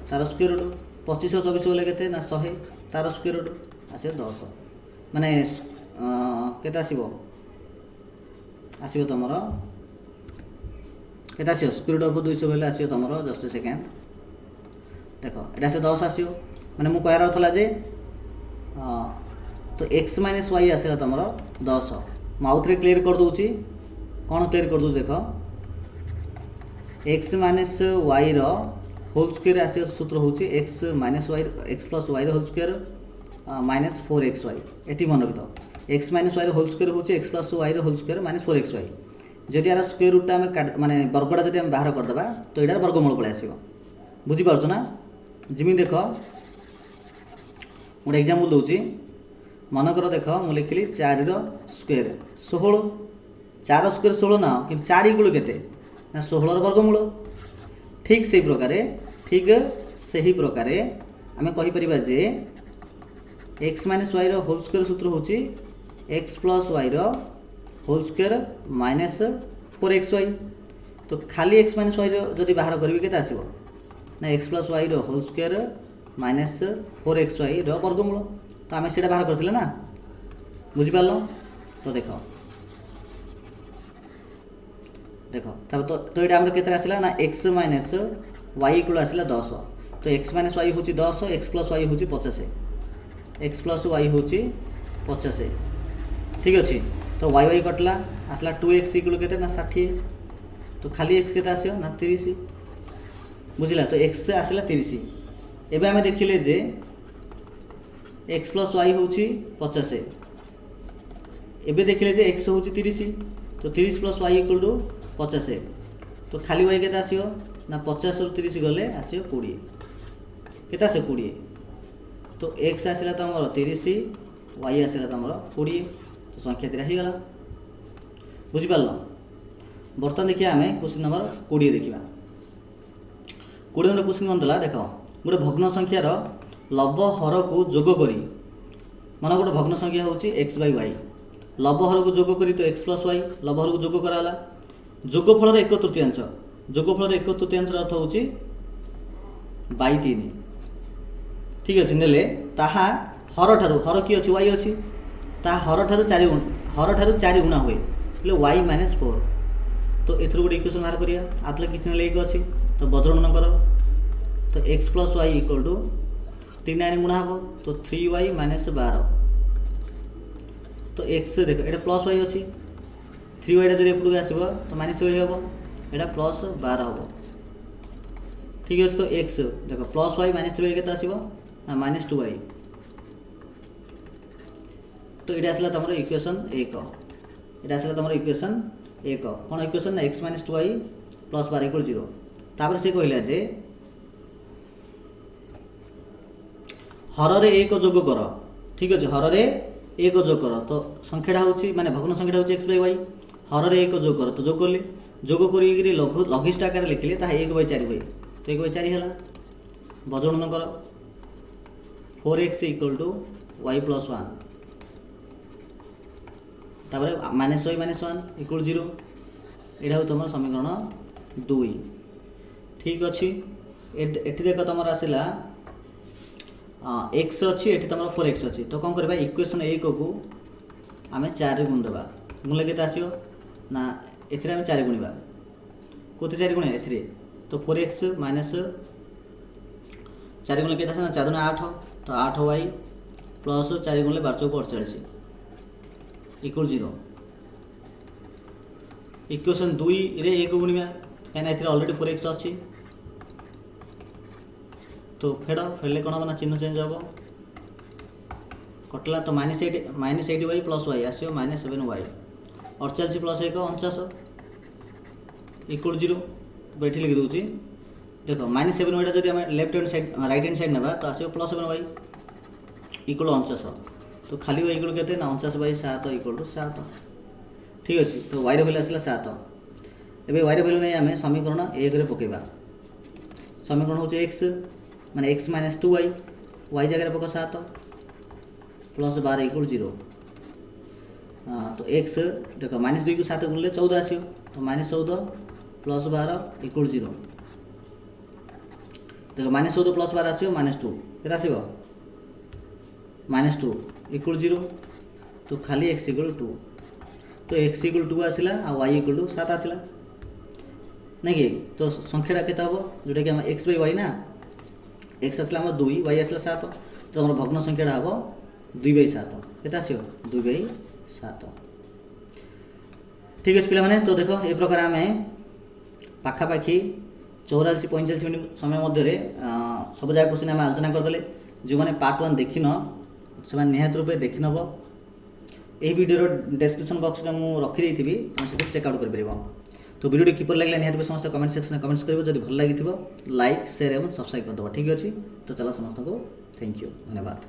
तार स्क्वायर रूट 2500 2400 गले के ना 100 तार स्क्वायर रूट आस 10 माने केते आसीबो तुम के स्क्वायर रूट ऑफ 200 बोले आसो तुम जस्ट सेकेंड देख ये आसे 10 आसो मैंने मुझे कहर अर्थ जे तो एक्स माइनस वाई आसला तुम 10 मुझे क्लीयर कर दूची कौन क्लीयर कर दूँ देख x minus Y whole square आस सूत्र हूँ x minus Y x plus Y whole square -4xy ये मन रखी तो x minus Y whole square हूँ x plus Y whole square -4xy जदि यार स्क्वायर रूटा आम माने वर्गटा जब आम बाहर करदे तो यार वर्गमूल पलि आस बुझीपार ना जमी देख गोटे एग्जाम्पल दूसरी मनकर देख मु लिखिली 4 स्क्वायर 16 4 स्क्वायर 16 ना कि 4 इक्वल केते ना 16 वर्गमूल। ठीक से प्रकार आम कहीपर जे x minus Y whole square सूत्र हूँ x plus Y whole square minus 4xy। तो खाली एक्स माइनस वाई जदि बाहर करी के आसो ना x plus Y whole square minus 4xy वर्गमूल। तो आम से बाहर करते ना बुझिपार। तो देख तो ये आम के आसला ना एक्स माइनस वाई इक्वल आसला 10। तो एक्स माइनस वाई हूँ 10 एक्स प्लस वाई हूँ 50 एक्स प्लस वाई हूँ 50। ठीक अच्छे। तो वाई वाई कटला आसला 2x इक्वल के ना 60। तो खाली एक्स के आसो ना 30 बुझला। तो एक्स आसला 30। एबे आमे देखिले जे एक्स प्लस वाई हूँ 50 एबे देखिले जे एक्स हूँ 30। तो 30 प्लस वाई इक्वल टू 50। तो खाली वाई के आसो ना 50 रु 30 गले आसो 20 के आसे 20। तो एक्स आसला तुम 30 वाई आसला तुम 20। तो संख्या तीन हो गला बुझिपार। बर्तमान देखिए आम क्वेश्चन नंबर 20 देखा 20 नंबर क्वेश्चन कौन था देख गोटे भग्न संख्यार लब हर को जोग करी मन गोटे भग्न संख्या हूँ एक्स बै वाई लब हर को जोग करी। तो एक्स प्लस वाई लब हर को जोग कराला जोगफल 1/3 जोगफल 1/3 अर्थ हूँ 3। ठीक अच्छे नेले ताहा हर ठारू हर कि अच्छी वाई अच्छी हर ठारू 4 गुणा हुए वाई माइनस 4। तो एथर गोटे इक्वेशन बाहर करिया आतले किसी ना लेके अच्छी। तो बज्रगणन कर। तो x plus Y equal to 3 आने गुणा हम तो 3y माइनस 12। तो एक्स देख ये प्लस वाई अच्छी 3y जब एपटू आसो तो माइनस वाई हम यहाँ प्लस 12 हम। ठीक अच्छे। तो एक्स देख प्लस वाई माइनस 3y के आसो ना माइनस 2y। तो ये आसला तुम इक्वेशन 1 ये आसला तुम इक्वेशन 1 कौन इक्वेशन ना x minus 2y plus 12 equal 0। तापर से कहला जे हर एक जोग कर। ठीक अच्छे हर एक जोग कर। तो संख्याटा हूँ माने भग्न संख्याटा हूँ एक्स बै वाई हर एक जोग कर। तो जोग कली जोग कर लघिष्ठ आकार लिखिले 1/4 हुए। तो 1/4 है बज्रगणन कर 4x equal to Y plus 1 तापर माइनस वाई माइनस 1 इक्वल 0। यहाँ हूँ तुम समीकरण 2। ठीक अच्छे। एटी देख तुम आसला एक्स अच्छी ये तुम 4x अच्छी। तो कौन करवा इक्वेशन 1 को आम 4 गुण देवा गुणले के आसो ना ए 4 गुणवा कौन 4 गुण ए। तो 4x माइनस 4 गुण के ना 4 गुण 8 तो 8y प्लस 4 गुणले 12 को 48 इक्वल 0। इक्वेशन 2 रे 1 गुणवा कहीं ऑलरेडी 4x अच्छी। तो फेड़े कौन हम ना चिन्ह चेंज हम कटला। तो -8y प्लस वाई आसो -7y 48 प्लस 1 49 इक्वल 0। तो ये लिखी दूसरी देख -7y जब आम left hand side right hand side ना तो आसो +7y इक्वल 49। तो खाली y इक्वल के ना 49/7 इक्वल टू 7। ठीक अच्छे। तो y वैल्यू आसला 7। एवं y वैल्यू नहीं आम समीकरण 1 रे पकेबा। समीकरण हूँ एक्स माने एक्स माइनस 2y वाई जगह पक 7 प्लस 12 इक्वल 0। तो एक्स देख -2 को 7 गुणले 14 आसो। तो -14 प्लस 12 इक्वल 0। देख -14 प्लस 12 आसो -2 के आसो -2 इक्वल 0। तो खाली x इक्वल 2। तो x इक्वल 2 आसला आ y इक्वल टू 7 आसला नहीं कि। तो संख्याटा केते हम जोटा कि एक्स बै वाई ना एक्स आसला 2 वाई आसला 7। तो हमारे भग्न संख्याटा हम 2/7 के आसो 2/7। ठीक अच्छे पे। तो देख ये प्रकार आम पाखापाखि 44-45 मिनट समय मध्य सब जगह क्वेश्चन आम आलोचना करदे। जो मैंने पार्ट 1 देखिन से निहत रूपे देखि नब यही वीडियो डिस्क्रिप्शन बॉक्स में मुझे रखी थी तुम से चेकआउट कर पार। तो वीडियो किपर लगे निहत समस्त कमेंट सेक्शन में कमेंट्स कर जब भल लगी लाइक शेयर और सब्सक्राइब करदेव। ठीक अच्छे। तो चलो समस्त को थैंक यू धन्यवाद।